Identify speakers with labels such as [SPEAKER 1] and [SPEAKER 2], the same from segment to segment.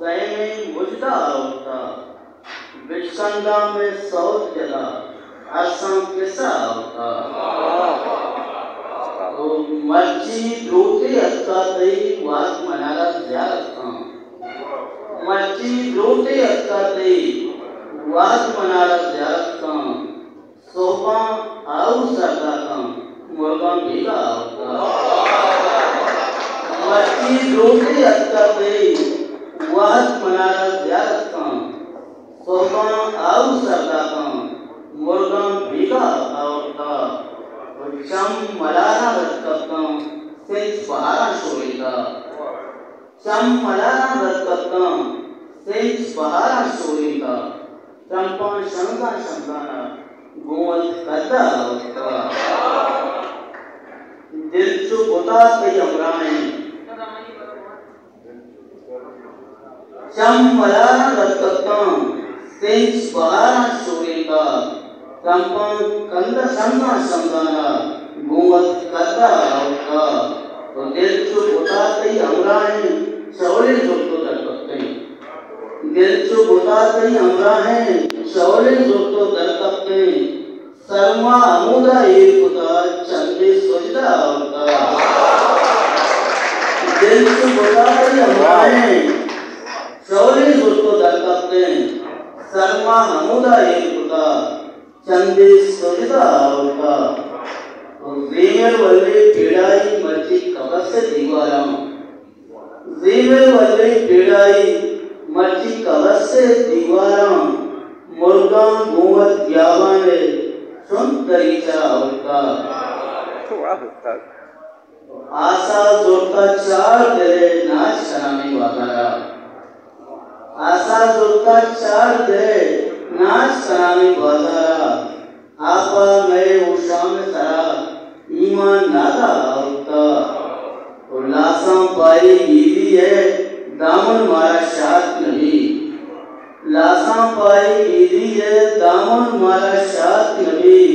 [SPEAKER 1] गए में मुझदा होता, बिचकंदा में सौत जला, असम किसा होता। तो मर्ची द्रोते अक्का तई वाक मनाला ज़्यादा मर्ची द्रोते अक्का तई वाक मनाला ज़्यादा सोपा आउ सरदा मुर्गा भीगा होता। मर्ची द्रोते अक्का तई वाक मनाला ज़्यादा सोपा आउ सरदा मुर्गा भीगा होता। चम मलाना बरकत्ता सेंस बहारा शोरेगा, चम मलाना बरकत्ता सेंस बहारा शोरेगा, चंपा शंका शंकाना गोवल करदा होता। दिल चो बुता कई अमराने, चम मलाना बरकत्ता सेंस बहारा शोरेगा, चंपा कंदा शंका शंकाना गोवल करदा होता। तो दिल चो बुता कई अमराने शौले जोतो दरकते, दिल चो बुता कई अमराने शौले जोतो दरकते, शर्मा अमुदा एक पुता चंदे सोचदा होता। दिल चो बुता कई अमराने शौले जोतो दरकते, शर्मा अमुदा एक पुता चंदे सोचदा होता। ज़ेवर वल्ले पेड़ाई मर्ची कबस से दीवारा, ज़ेवर वल्ले पेड़ाई मर्ची कबस से दीवारा, मुर्गा गोवत ग्यावाने सुन तरीचा होता। आशा जोड़ता चार दे नाच कराने वाला, आशा जोड़ता चार दे नाच कराने वाला, आपा मैं उषा में सरा ईमान नादा होता। और लासा पाई गीली है दामन मारा शाद नबी, लासा पाई गीली है दामन मारा शाद नबी,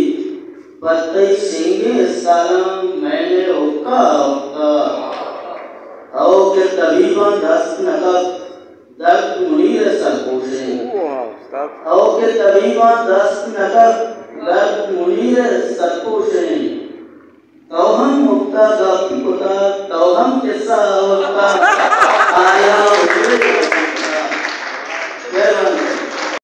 [SPEAKER 1] पत्ते शेंगे सालम मैंने होका होता। आओ के तबीबा दस्त नकब दर्द मुनीर सरपोशे, आओ के तबीबा दस्त नकब दर्द मुनीर सरपोशे, तौहम मुक्ता गाफी पुता तौहम किस्सा